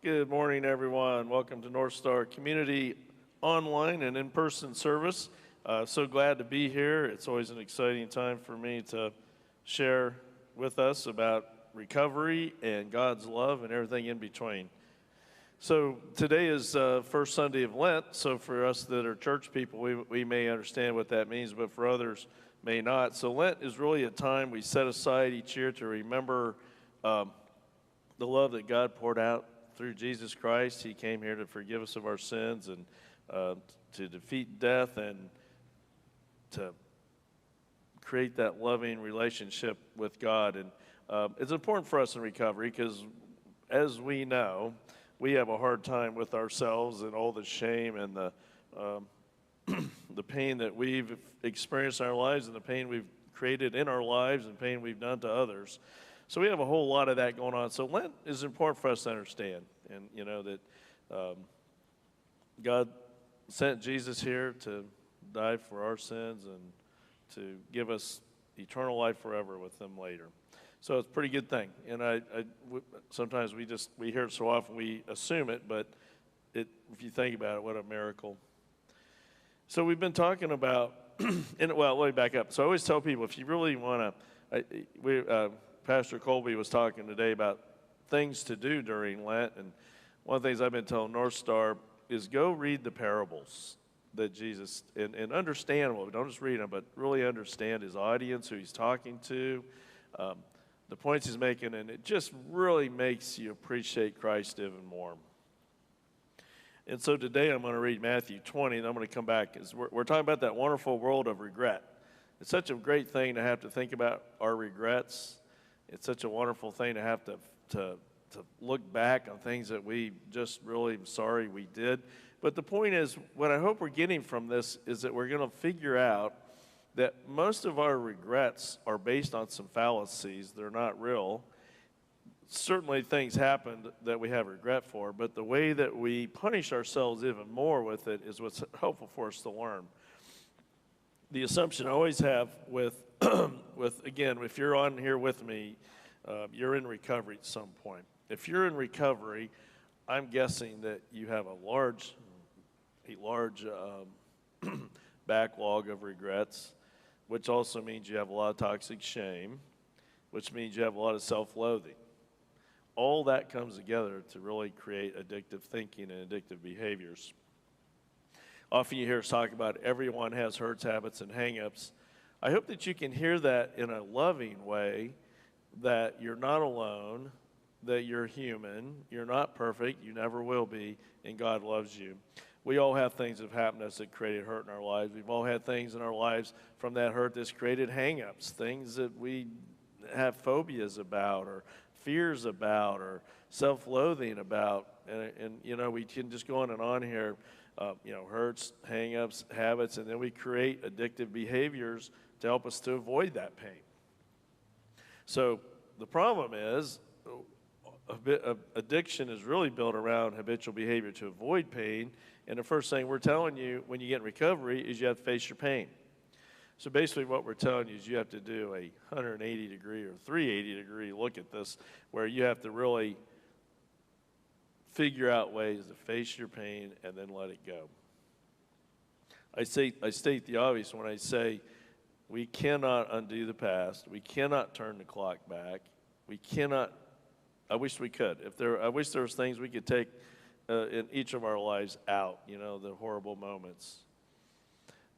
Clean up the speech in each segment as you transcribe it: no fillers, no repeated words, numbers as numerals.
Good morning, everyone. Welcome to NorthStar Community online and in-person service. So glad to be here. It's always an exciting time for me to share with us about recovery and God's love and everything in between. So today is first Sunday of Lent, so for us that are church people, we may understand what that means, but for others may not. So Lent is really a time we set aside each year to remember the love that God poured out through Jesus Christ. He came here to forgive us of our sins and to defeat death and to create that loving relationship with God. And it's important for us in recovery because, as we know, we have a hard time with ourselves and all the shame and the pain that we've experienced in our lives and the pain we've created in our lives and pain we've done to others. So we have a whole lot of that going on. So Lent is important for us to understand, and you know that God sent Jesus here to die for our sins and to give us eternal life forever with Him later. So it's a pretty good thing. And sometimes we hear it so often we assume it, but if you think about it, what a miracle. So we've been talking about, let me back up. So I always tell people, if you really want to, Pastor Colby was talking today about things to do during Lent, and one of the things I've been telling NorthStar is go read the parables that Jesus, and understand them. Don't just read them, but really understand His audience, who He's talking to, the points He's making, and it just really makes you appreciate Christ even more. And so today I'm going to read Matthew 20, and I'm going to come back. We're talking about that wonderful world of regret. It's such a great thing to have to think about our regrets. It's such a wonderful thing to have to look back on things that we just really sorry we did. But the point is, what I hope we're getting from this is that we're going to figure out that most of our regrets are based on some fallacies. They're not real. Certainly things happened that we have regret for, but the way that we punish ourselves even more with it is what's helpful for us to learn. The assumption I always have with again, if you're on here with me, you're in recovery at some point. If you're in recovery, I'm guessing that you have a large backlog of regrets, which also means you have a lot of toxic shame, which means you have a lot of self-loathing. All that comes together to really create addictive thinking and addictive behaviors. Often you hear us talk about everyone has hurts, habits, and hang-ups. I hope that you can hear that in a loving way, that you're not alone, that you're human, you're not perfect, you never will be, and God loves you. We all have things that have happened to us that created hurt in our lives. We've all had things in our lives from that hurt that's created hang-ups, things that we have phobias about or fears about or self-loathing about. And you know, we can just go on here, hurts, hang-ups, habits, and then we create addictive behaviors to help us to avoid that pain. So the problem is addiction is really built around habitual behavior to avoid pain. And the first thing we're telling you when you get in recovery is you have to face your pain. So basically what we're telling you is you have to do a 180-degree or 380-degree look at this, where you have to really figure out ways to face your pain and then let it go. I state the obvious when I say we cannot undo the past. We cannot turn the clock back. We cannot. I wish we could. I wish there was things we could take in each of our lives out, the horrible moments.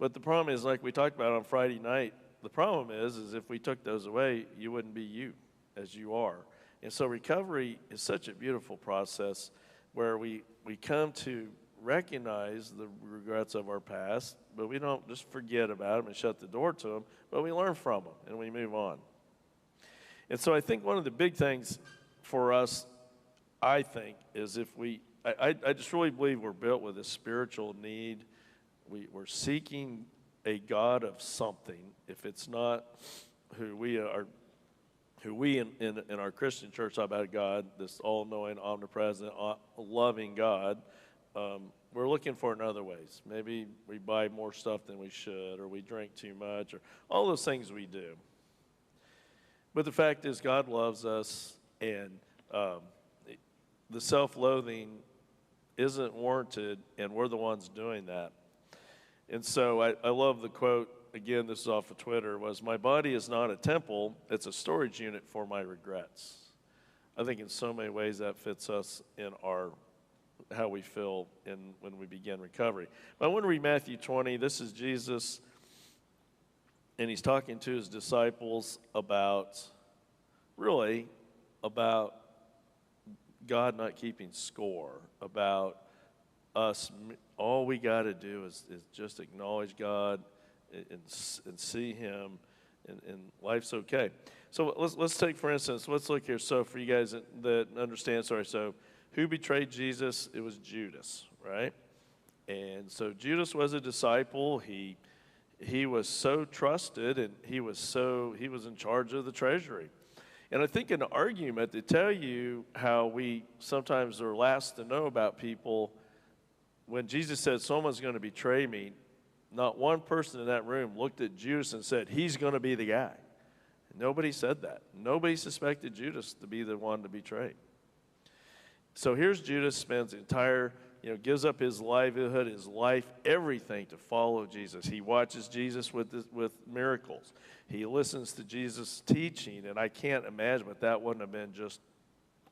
But the problem is, like we talked about on Friday night, the problem is if we took those away, you wouldn't be you as you are. And so recovery is such a beautiful process where we come to recognize the regrets of our past, but we don't just forget about them and shut the door to them, but we learn from them and we move on. And so I think one of the big things for us, I think, is I just really believe we're built with a spiritual need. We're seeking a God of something. If it's not who we in our Christian church talk about God, this all-knowing, omnipresent, loving God, we're looking for it in other ways. Maybe we buy more stuff than we should, or we drink too much, or all those things we do. But the fact is, God loves us, and the self-loathing isn't warranted, and we're the ones doing that. And so I love the quote, again, this is off of Twitter, was, "My body is not a temple, it's a storage unit for my regrets." I think in so many ways that fits us in how we feel when we begin recovery. But I want to read Matthew 20. This is Jesus, and he's talking to his disciples about God not keeping score, about us. All we got to do is just acknowledge God and see him, and life's okay. So let's take, for instance, let's look here. So for you guys that understand, so who betrayed Jesus? It was Judas, right? And so Judas was a disciple. He was so trusted, and he was in charge of the treasury. And I think an argument to tell you how we sometimes are last to know about people, when Jesus said someone's going to betray me, not one person in that room looked at Judas and said, he's going to be the guy. Nobody said that. Nobody suspected Judas to be the one to betray. So here's Judas, spends the entire, gives up his livelihood, his life, everything to follow Jesus. He watches Jesus with miracles. He listens to Jesus' teaching, and I can't imagine, but that wouldn't have been just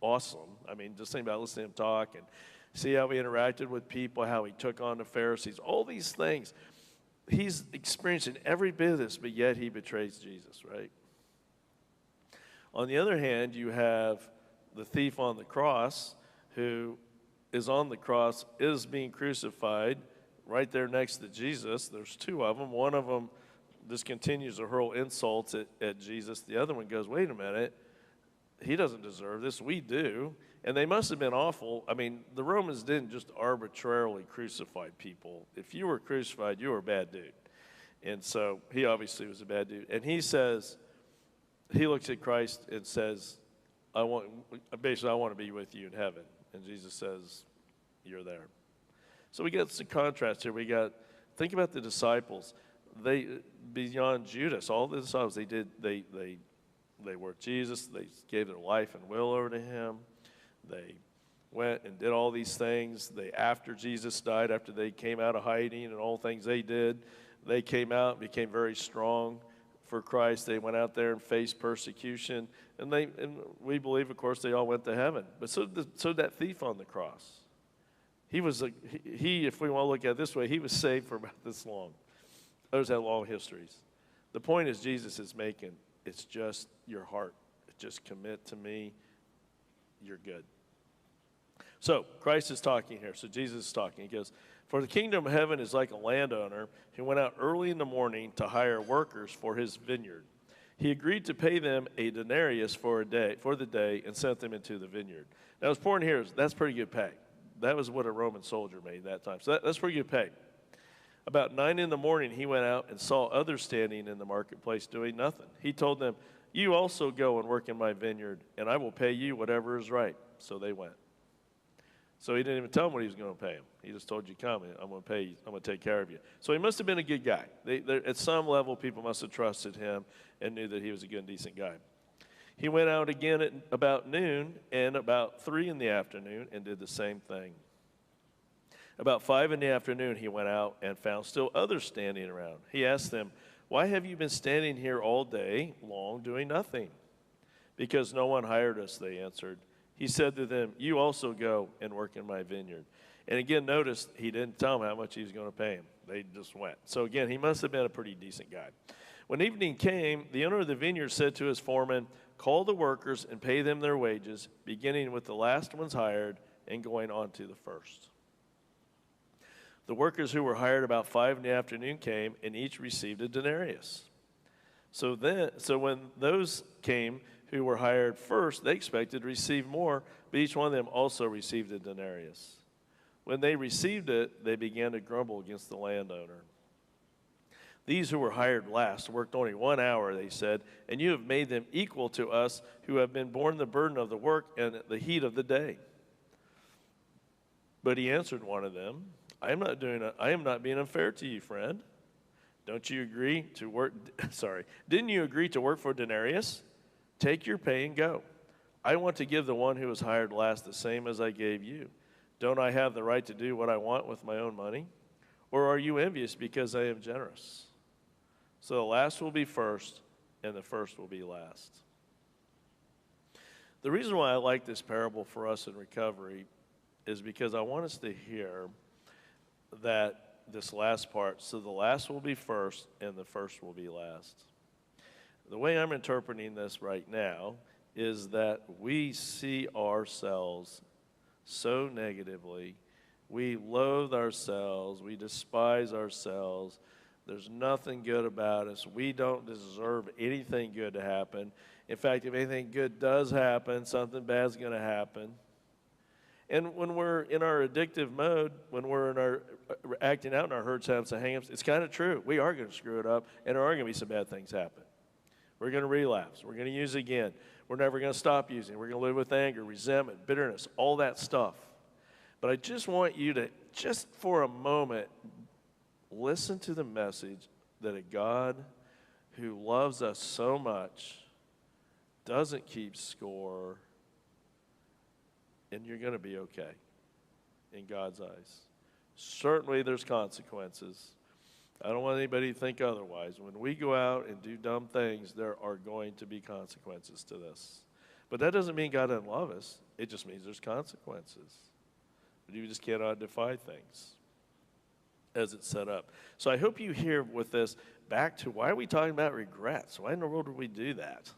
awesome. I mean, just think about listening to him talk and see how he interacted with people, how he took on the Pharisees, all these things. He's experiencing every bit of this, but yet he betrays Jesus, right? On the other hand, you have the thief on the cross, who is on the cross, is being crucified right there next to Jesus. There's two of them. One of them just continues to hurl insults at Jesus. The other one goes, wait a minute, he doesn't deserve this, we do. And they must have been awful. I mean, the Romans didn't just arbitrarily crucify people. If you were crucified, you were a bad dude. And so he obviously was a bad dude. And he looks at Christ and says, I want to be with you in heaven. And Jesus says, you're there. So we got some contrast here. Think about the disciples. Beyond Judas, all the disciples, they worked Jesus. They gave their life and will over to him. They went and did all these things. After Jesus died, after they came out of hiding and all things they did, they came out and became very strong for Christ. They went out there and faced persecution. And we believe, of course, they all went to heaven. But so that thief on the cross, if we want to look at it this way, he was saved for about this long. Others had long histories. The point is Jesus is making, it's just your heart. Just commit to me. You're good. So Christ is talking here. So Jesus is talking. He goes, for the kingdom of heaven is like a landowner who went out early in the morning to hire workers for his vineyard. He agreed to pay them a denarius for the day and sent them into the vineyard. Now, what's important here is that's pretty good pay. That was what a Roman soldier made that time. So that's pretty good pay. About 9 in the morning, he went out and saw others standing in the marketplace doing nothing. He told them, you also go and work in my vineyard, and I will pay you whatever is right. So they went. So he didn't even tell them what he was going to pay him. He just told you, come, I'm going to pay you. I'm going to take care of you. So he must have been a good guy. At some level, people must have trusted him and knew that he was a good and decent guy. He went out again at about noon and about 3 in the afternoon and did the same thing. About 5 in the afternoon, he went out and found still others standing around. He asked them, why have you been standing here all day long doing nothing? Because no one hired us, they answered. He said to them, you also go and work in my vineyard. And again, notice he didn't tell them how much he was going to pay him. They just went. So again, he must have been a pretty decent guy. When evening came, the owner of the vineyard said to his foreman, call the workers and pay them their wages, beginning with the last ones hired and going on to the first. The workers who were hired about 5 in the afternoon came, and each received a denarius. So when those came who were hired first, they expected to receive more, but each one of them also received a denarius. When they received it, they began to grumble against the landowner. These who were hired last worked only 1 hour, they said, and you have made them equal to us who have been borne the burden of the work and the heat of the day. But he answered one of them, I am not being unfair to you, friend. Didn't you agree to work for a denarius? Take your pay and go. I want to give the one who was hired last the same as I gave you. Don't I have the right to do what I want with my own money? Or are you envious because I am generous? So the last will be first, and the first will be last. The reason why I like this parable for us in recovery is because I want us to hear that this last part, so the last will be first, and the first will be last. The way I'm interpreting this right now is that we see ourselves so negatively. We loathe ourselves. We despise ourselves. There's nothing good about us. We don't deserve anything good to happen. In fact, if anything good does happen, something bad's going to happen. And when we're in our addictive mode, when we're in our acting out in our hurts, habits, and hang-ups, it's kind of true. We are going to screw it up, and there are going to be some bad things happen. We're going to relapse. We're going to use again. We're never going to stop using. We're going to live with anger, resentment, bitterness, all that stuff. But I just want you to, just for a moment, listen to the message that a God who loves us so much doesn't keep score, and you're going to be okay in God's eyes. Certainly there's consequences. I don't want anybody to think otherwise. When we go out and do dumb things, there are going to be consequences to this. But that doesn't mean God doesn't love us. It just means there's consequences. But you just cannot defy things as it's set up. So I hope you hear with this back to why are we talking about regrets? Why in the world would we do that?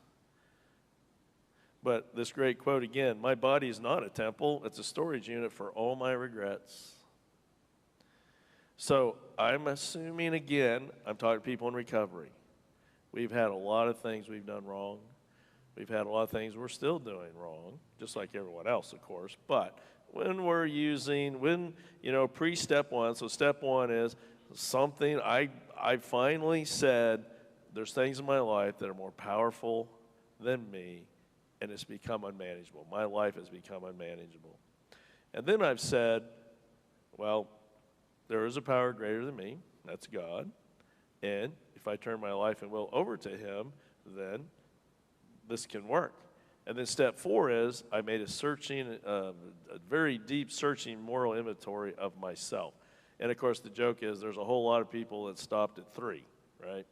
But this great quote again, my body is not a temple. It's a storage unit for all my regrets. So I'm assuming, again, I'm talking to people in recovery. We've had a lot of things we've done wrong. We've had a lot of things we're still doing wrong, just like everyone else, of course. But when we're using, pre-step one, so step one is something I finally said, there's things in my life that are more powerful than me, and it's become unmanageable. My life has become unmanageable. And then I've said, well, there is a power greater than me, that's God, and if I turn my life and will over to Him, then this can work. And then step 4 is I made a very deep searching moral inventory of myself. And of course the joke is there's a whole lot of people that stopped at 3, right?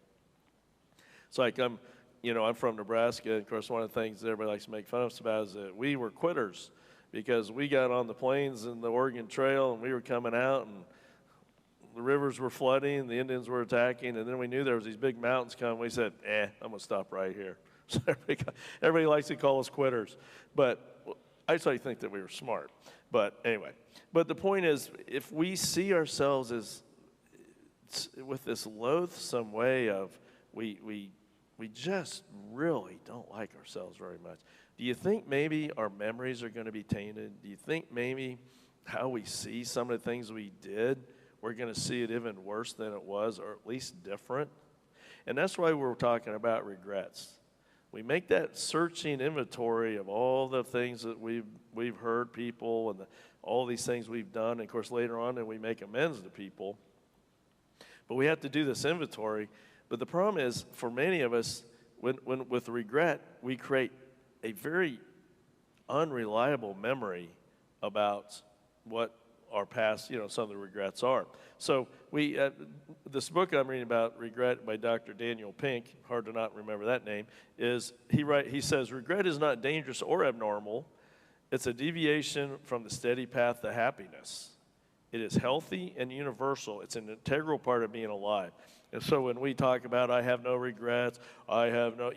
It's like I'm from Nebraska, and of course one of the things that everybody likes to make fun of us about is that we were quitters because we got on the plains and the Oregon Trail and we were coming out and the rivers were flooding, the Indians were attacking, and then we knew there was these big mountains coming. We said, I'm going to stop right here. So everybody likes to call us quitters. But I just think that we were smart. But anyway, but the point is, if we see ourselves as with this loathsome way of we just really don't like ourselves very much. Do you think maybe our memories are going to be tainted? Do you think maybe how we see some of the things we did, we're going to see it even worse than it was, or at least different? And that's why we're talking about regrets. We make that searching inventory of all the things that we've heard people and all these things we've done. And of course, later on, then we make amends to people. But we have to do this inventory. But the problem is, for many of us, when with regret, we create a very unreliable memory about what our past, some of the regrets are. So this book I'm reading about, Regret by Dr. Daniel Pink, hard to not remember that name, is he says, regret is not dangerous or abnormal. It's a deviation from the steady path to happiness. It is healthy and universal. It's an integral part of being alive. And so when we talk about, I have no regrets, I have no,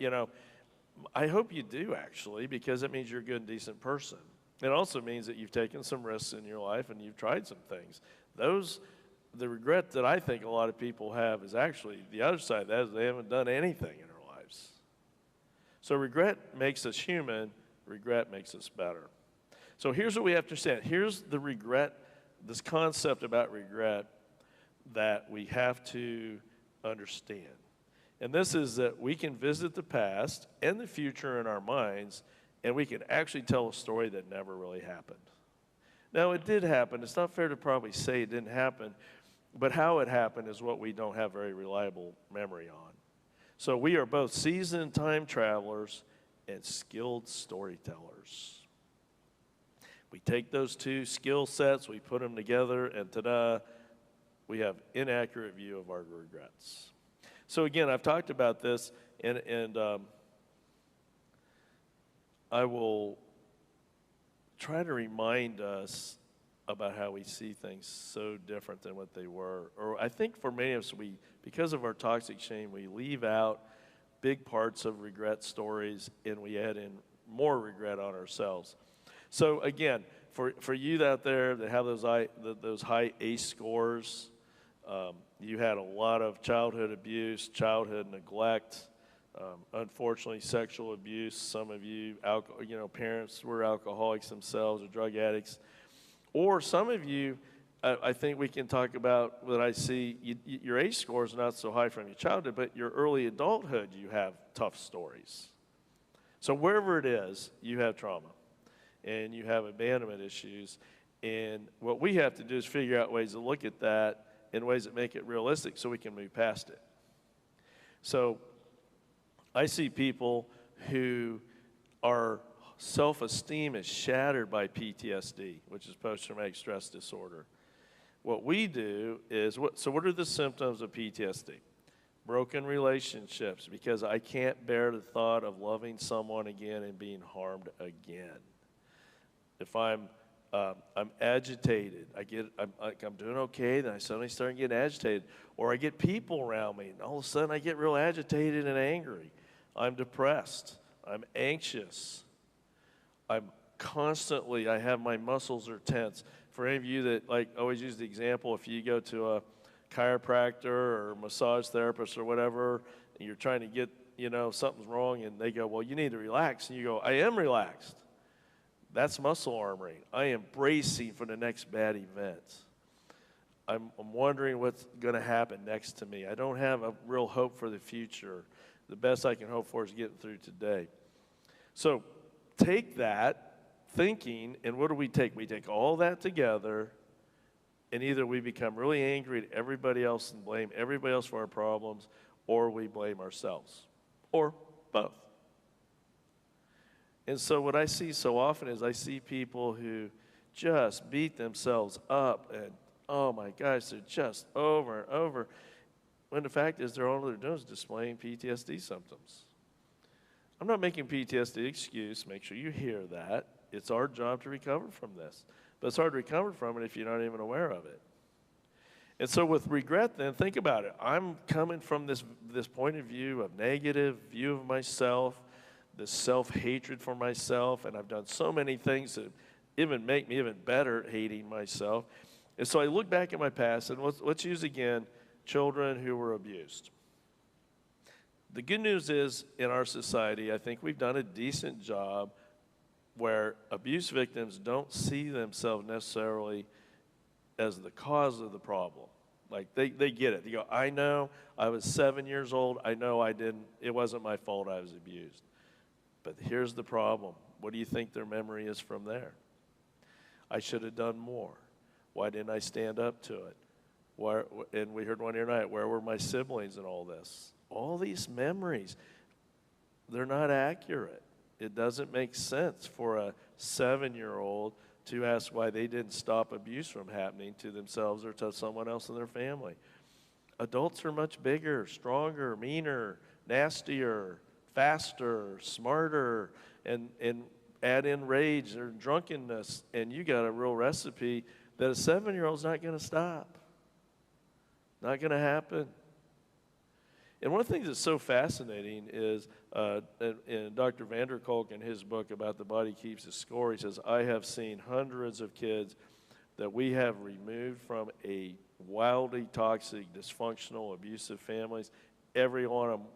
I hope you do actually, because it means you're a good and decent person. It also means that you've taken some risks in your life and you've tried some things. The regret that I think a lot of people have is actually the other side of that is they haven't done anything in their lives. So regret makes us human. Regret makes us better. So here's what we have to understand. Here's the regret, this concept about regret that we have to understand. And this is that we can visit the past and the future in our minds, and we can actually tell a story that never really happened. Now, it did happen. It's not fair to probably say it didn't happen, but how it happened is what we don't have very reliable memory on. So we are both seasoned time travelers, and skilled storytellers. We take those two skill sets, we put them together, and ta-da, we have inaccurate view of our regrets. So again, I've talked about this, and I will try to remind us about how we see things so different than what they were. Or I think for many of us, because of our toxic shame, we leave out big parts of regret stories, and we add in more regret on ourselves. So again, for you out there that have those high ACE scores, you had a lot of childhood abuse, childhood neglect, unfortunately sexual abuse. Some of you, parents were alcoholics themselves or drug addicts. Or some of you, I think we can talk about that I see, your ACE score is not so high from your childhood, but your early adulthood, you have tough stories. So wherever it is, you have trauma, and you have abandonment issues. And what we have to do is figure out ways to look at that in ways that make it realistic so we can move past it. So I see people who are self-esteem is shattered by PTSD, which is post-traumatic stress disorder. What we do is, what are the symptoms of PTSD? Broken relationships, because I can't bear the thought of loving someone again and being harmed again. If I'm agitated, I'm doing okay, then I suddenly start getting agitated. Or I get people around me, and all of a sudden I get real agitated and angry. I'm depressed. I'm anxious. I have my muscles are tense. For any of you that always use the example, if you go to a chiropractor or massage therapist or whatever, and you're trying to get, something's wrong, and they go, well, you need to relax. And you go, I am relaxed. That's muscle armoring. I am bracing for the next bad event. I'm wondering what's going to happen next to me. I don't have a real hope for the future. The best I can hope for is getting through today. So take that thinking, and what do we take? We take all that together, and either we become really angry at everybody else and blame everybody else for our problems, or we blame ourselves, or both. And so what I see so often is I see people who just beat themselves up, and oh my gosh, they're just over and over, when the fact is all they're doing is displaying PTSD symptoms. I'm not making PTSD an excuse. Make sure you hear that. It's our job to recover from this. But it's hard to recover from it if you're not even aware of it. And so with regret then, think about it. I'm coming from this point of view of negative view of myself, this self-hatred for myself, and I've done so many things that even make me even better at hating myself. And so I look back at my past, and let's use again children who were abused. The good news is, in our society, I think we've done a decent job where abuse victims don't see themselves necessarily as the cause of the problem. Like, they get it. They go, I know I was 7 years old. I know it wasn't my fault I was abused. But here's the problem. What do you think their memory is from there? I should have done more. Why didn't I stand up to it? And we heard one here tonight, where were my siblings in all this? All these memories, they're not accurate. It doesn't make sense for a 7-year-old to ask why they didn't stop abuse from happening to themselves or to someone else in their family. Adults are much bigger, stronger, meaner, nastier, faster, smarter, and add in rage or drunkenness, and you got a real recipe that a 7-year-old's not going to stop. Not going to happen. And one of the things that's so fascinating is, in Dr. Vander Kolk, in his book about the body keeps a score, he says, I have seen hundreds of kids that we have removed from a wildly toxic, dysfunctional, abusive families. Every one of them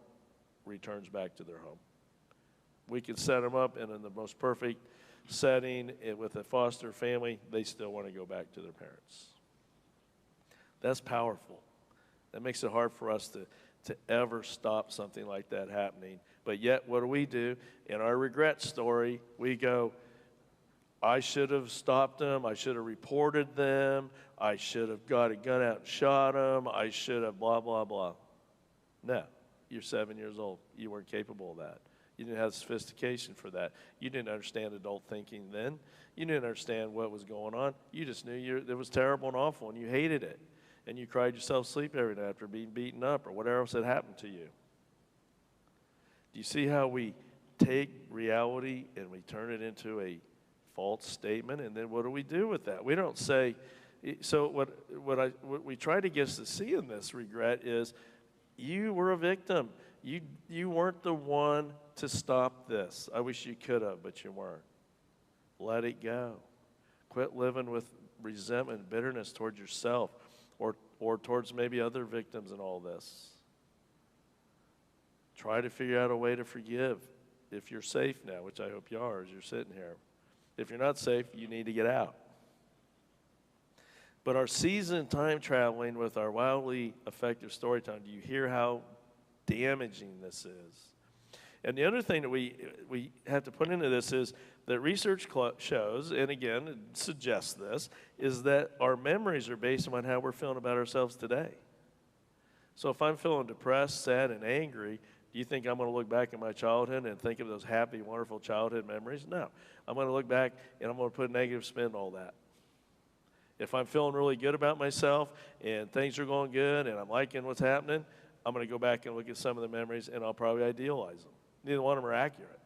returns back to their home. We could set them up in the most perfect setting with a foster family. They still want to go back to their parents. That's powerful. That makes it hard for us to ever stop something like that happening. But yet, what do? In our regret story, we go, I should have stopped them. I should have reported them. I should have got a gun out and shot them. I should have blah, blah, blah. No, you're 7 years old. You weren't capable of that. You didn't have the sophistication for that. You didn't understand adult thinking then. You didn't understand what was going on. You just knew it was terrible and awful, and you hated it. And you cried yourself to sleep every night after being beaten up or whatever else had happened to you. Do you see how we take reality and we turn it into a false statement? And then what do we do with that? We don't say, so what we try to get us to see in this regret is you were a victim. You weren't the one to stop this. I wish you could have, but you weren't. Let it go. Quit living with resentment and bitterness towards yourself or towards maybe other victims in all this. Try to figure out a way to forgive if you're safe now, which I hope you are as you're sitting here. If you're not safe, you need to get out. But our seasoned time traveling with our wildly effective storytelling, do you hear how damaging this is? And the other thing that we have to put into this is that research shows, and again, it suggests this, is that our memories are based on how we're feeling about ourselves today. So if I'm feeling depressed, sad, and angry, do you think I'm going to look back at my childhood and think of those happy, wonderful childhood memories? No. I'm going to look back and I'm going to put a negative spin on all that. If I'm feeling really good about myself and things are going good and I'm liking what's happening, I'm going to go back and look at some of the memories and I'll probably idealize them. Neither one of them are accurate.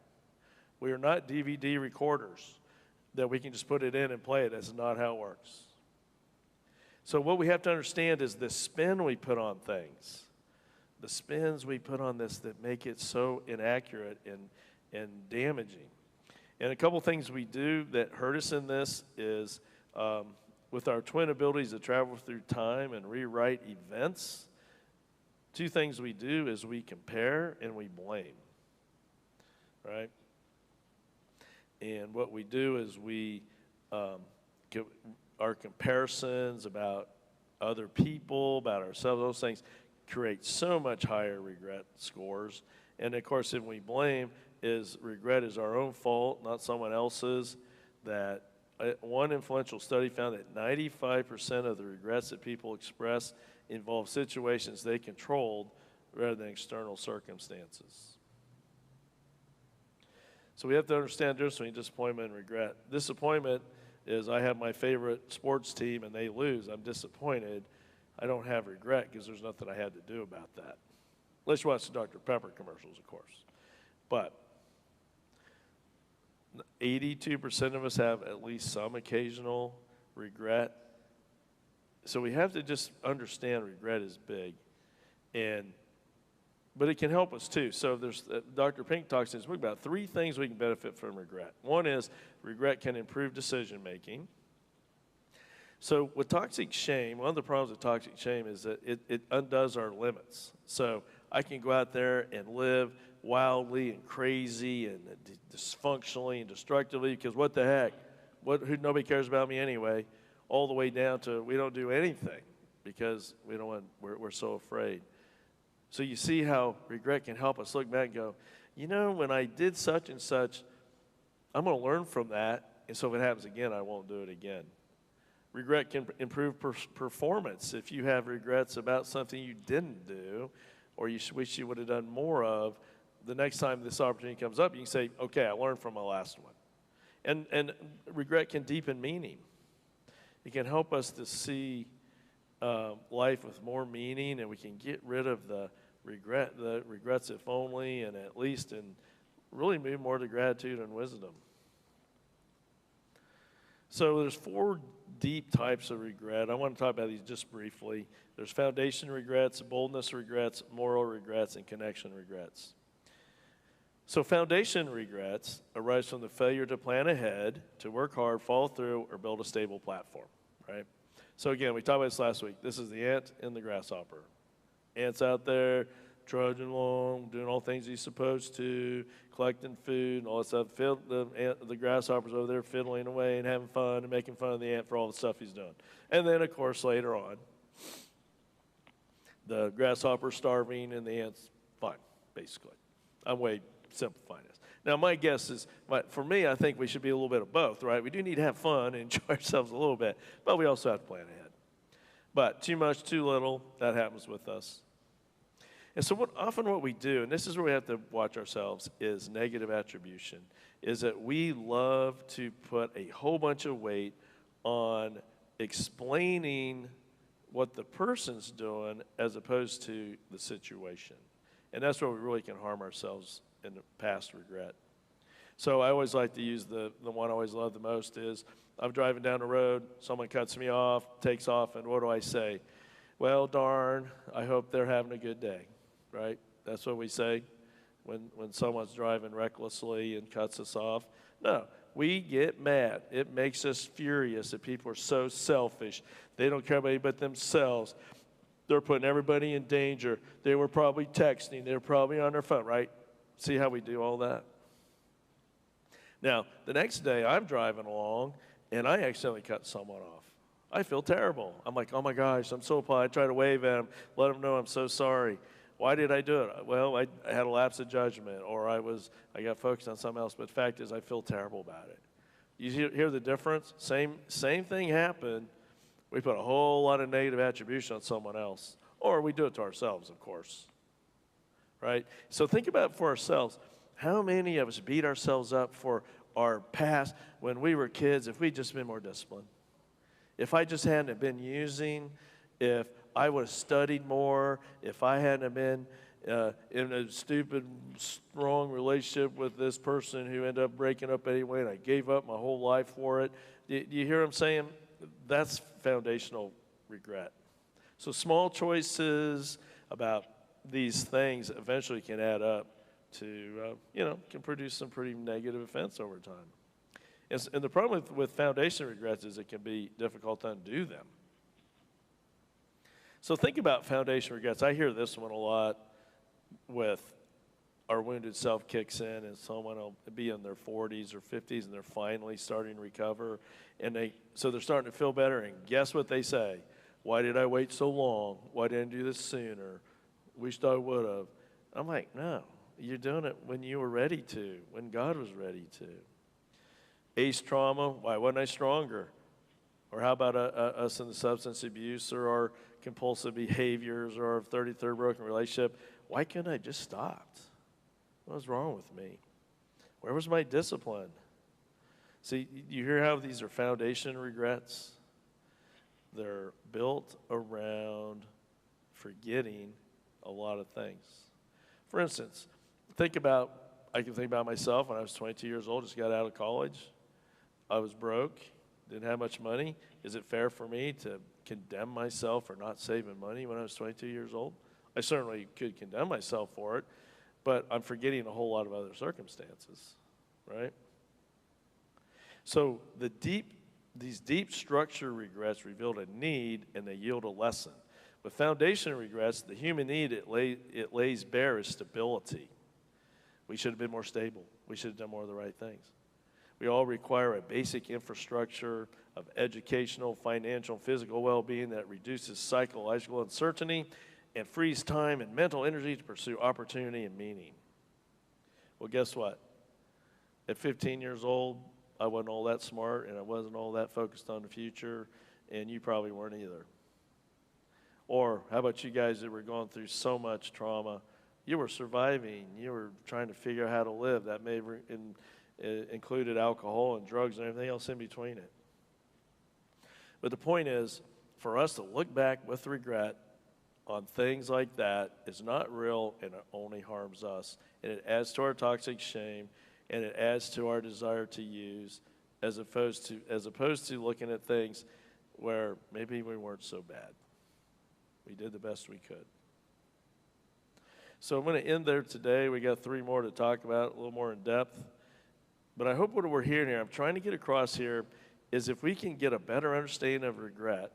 We are not DVD recorders that we can just put it in and play it. That's not how it works. So what we have to understand is the spin we put on things, the spins we put on this that make it so inaccurate and damaging. And a couple things we do that hurt us in this is with our twin abilities to travel through time and rewrite events, two things we do is we compare and we blame, right? And what we do is we, our comparisons about other people, about ourselves, those things create so much higher regret scores. And of course, if we blame, regret is our own fault, not someone else's. That one influential study found that 95% of the regrets that people express involve situations they controlled rather than external circumstances. So we have to understand the difference between disappointment and regret. Disappointment is I have my favorite sports team and they lose. I'm disappointed. I don't have regret because there's nothing I had to do about that. Unless you watch the Dr. Pepper commercials, of course. But 82% of us have at least some occasional regret. So we have to just understand regret is big. But it can help us too. So there's Dr. Pink talks in his book about 3 things we can benefit from regret. One is regret can improve decision making. So with toxic shame, one of the problems with toxic shame is that it undoes our limits. So I can go out there and live wildly and crazy and dysfunctionally and destructively because what the heck? Nobody cares about me anyway, all the way down to we don't do anything because we're so afraid. So you see how regret can help us look back and go, when I did such and such, I'm going to learn from that, and so if it happens again, I won't do it again. Regret can improve performance. If you have regrets about something you didn't do or you wish you would have done more of, the next time this opportunity comes up, you can say, okay, I learned from my last one. And regret can deepen meaning. It can help us to see life with more meaning, and we can get rid of the regrets if only, and at least, and really move more to gratitude and wisdom. So there's 4 deep types of regret. I want to talk about these just briefly. There's foundation regrets, boldness regrets, moral regrets, and connection regrets. So foundation regrets arise from the failure to plan ahead, to work hard, follow through, or build a stable platform, right? So again, we talked about this last week. This is the ant and the grasshopper. Ant's out there trudging along, doing all things he's supposed to, collecting food and all that stuff. The grasshopper's over there fiddling away and having fun and making fun of the ant for all the stuff he's doing. And then, of course, later on, the grasshopper's starving and the ant's fine, basically. I'm way simplifying this. Now, my guess is, for me, I think we should be a little bit of both, right? We do need to have fun and enjoy ourselves a little bit, but we also have to plan ahead. But too much, too little, that happens with us. And so often what we do, and this is where we have to watch ourselves, is negative attribution, is that we love to put a whole bunch of weight on explaining what the person's doing as opposed to the situation. And that's where we really can harm ourselves in the past regret. So I always like to use the one I always love the most is, I'm driving down the road, someone cuts me off, takes off, and what do I say? Well, darn, I hope they're having a good day, right? That's what we say when someone's driving recklessly and cuts us off. No, we get mad. It makes us furious that people are so selfish. They don't care about anybody but themselves. They're putting everybody in danger. They were probably texting. They were probably on their phone, right? See how we do all that? Now, the next day I'm driving along, and I accidentally cut someone off. I feel terrible. I'm like, oh my gosh, I'm so appalled. I try to wave at him, let him know I'm so sorry. Why did I do it? Well, I had a lapse of judgment, or I got focused on something else. But the fact is, I feel terrible about it. You hear the difference? Same thing happened. We put a whole lot of negative attribution on someone else, or we do it to ourselves, of course. Right? So think about it for ourselves. How many of us beat ourselves up for our past when we were kids if we'd just been more disciplined? If I just hadn't been using, if I would have studied more, if I hadn't been in a stupid, wrong relationship with this person who ended up breaking up anyway, and I gave up my whole life for it. Do you hear what I'm saying? That's foundational regret. So small choices about these things eventually can add up to, can produce some pretty negative effects over time. And the problem with foundation regrets is it can be difficult to undo them. So think about foundation regrets. I hear this one a lot with our wounded self kicks in, and someone will be in their 40s or 50s, and they're finally starting to recover. And so they're starting to feel better, and guess what they say? Why did I wait so long? Why didn't I do this sooner? Wished I would have. I'm like, no, you're doing it when you were ready to, when God was ready to. Ace trauma, why wasn't I stronger? Or how about us in the substance abuse or our compulsive behaviors or our 33rd broken relationship? Why couldn't I just stopped? What was wrong with me? Where was my discipline? See, you hear how these are foundation regrets? They're built around forgetting a lot of things. For instance, I can think about myself when I was 22 years old, just got out of college. I was broke, didn't have much money. Is it fair for me to condemn myself for not saving money when I was 22 years old? I certainly could condemn myself for it, but I'm forgetting a whole lot of other circumstances, right? So these deep structure regrets revealed a need, and they yield a lesson. With foundation regrets, the human need it lays bare is stability. We should have been more stable. We should have done more of the right things. We all require a basic infrastructure of educational, financial, physical well-being that reduces psychological uncertainty and frees time and mental energy to pursue opportunity and meaning. Well, guess what? At 15 years old, I wasn't all that smart, and I wasn't all that focused on the future, and you probably weren't either. Or how about you guys that were going through so much trauma? You were surviving. You were trying to figure out how to live. That may have included alcohol and drugs and everything else in between it. But the point is, for us to look back with regret on things like that is not real, and it only harms us. And it adds to our toxic shame, and it adds to our desire to use, as opposed to looking at things where maybe we weren't so bad. We did the best we could. So I'm going to end there today. We got 3 more to talk about, a little more in depth. But I hope what we're hearing here, I'm trying to get across here, is if we can get a better understanding of regret,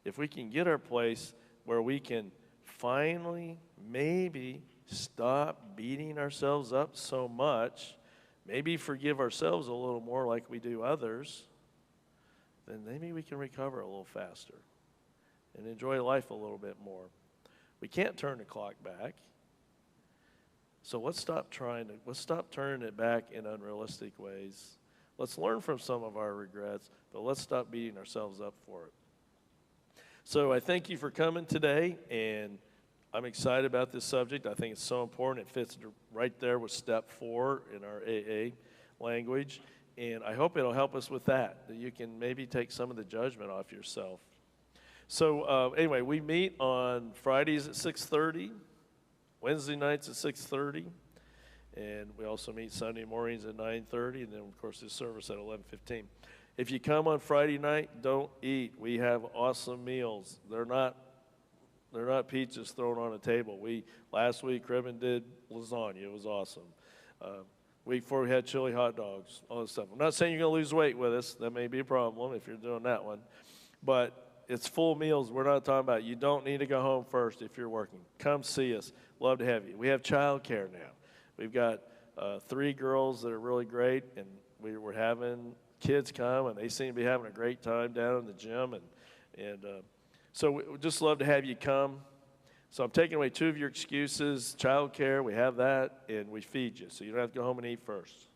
if we can get our place where we can finally maybe stop beating ourselves up so much, maybe forgive ourselves a little more like we do others, then maybe we can recover a little faster and enjoy life a little bit more. We can't turn the clock back. So let's stop turning it back in unrealistic ways. Let's learn from some of our regrets, but let's stop beating ourselves up for it. So I thank you for coming today, and I'm excited about this subject. I think it's so important. It fits right there with step 4 in our AA language. And I hope it'll help us with that you can maybe take some of the judgment off yourself. So anyway, we meet on Fridays at 6:30, Wednesday nights at 6:30, and we also meet Sunday mornings at 9:30, and then, of course, this service at 11:15. If you come on Friday night, don't eat. We have awesome meals. They're not pizzas thrown on a table. Last week, Cribbin did lasagna. It was awesome. Week 4, we had chili hot dogs, all this stuff. I'm not saying you're going to lose weight with us. That may be a problem if you're doing that one. But it's full meals. We're not talking about you don't need to go home first if you're working. Come see us. Love to have you. We have child care now. We've got 3 girls that are really great, and we're having kids come, and they seem to be having a great time down in the gym. And so we just love to have you come. So I'm taking away 2 of your excuses. Child care, we have that, and we feed you. So you don't have to go home and eat first.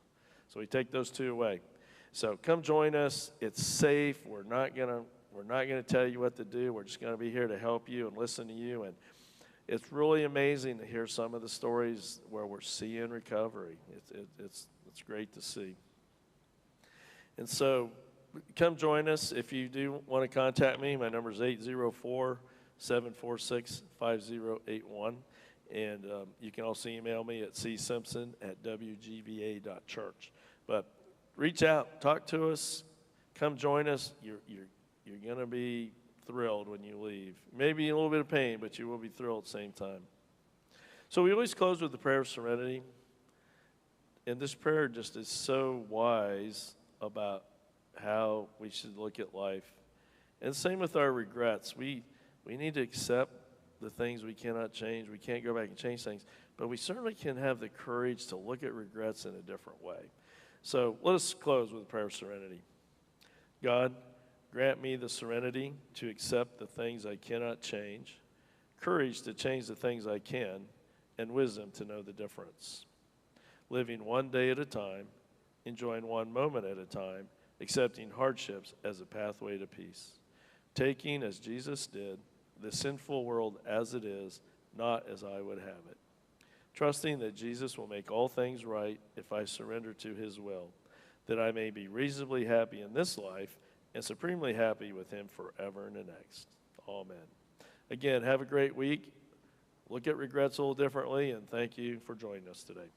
So we take those 2 away. So come join us. It's safe. We're not gonna tell you what to do. We're just gonna be here to help you and listen to you. And it's really amazing to hear some of the stories where we're seeing recovery. It's great to see. And so come join us. If you do want to contact me, my number is 804-746-5081. And you can also email me at csimpson@wgva.church. But reach out, talk to us, come join us. You're going to be thrilled when you leave. Maybe a little bit of pain, but you will be thrilled at the same time. So we always close with the prayer of serenity. And this prayer just is so wise about how we should look at life. And same with our regrets. We need to accept the things we cannot change. We can't go back and change things. But we certainly can have the courage to look at regrets in a different way. So let us close with a prayer of serenity. God, grant me the serenity to accept the things I cannot change, courage to change the things I can, and wisdom to know the difference. Living one day at a time, enjoying one moment at a time, accepting hardships as a pathway to peace. Taking, as Jesus did, the sinful world as it is, not as I would have it. Trusting that Jesus will make all things right if I surrender to his will, that I may be reasonably happy in this life and supremely happy with him forever and the next. Amen. Again, have a great week. Look at regrets a little differently, and thank you for joining us today.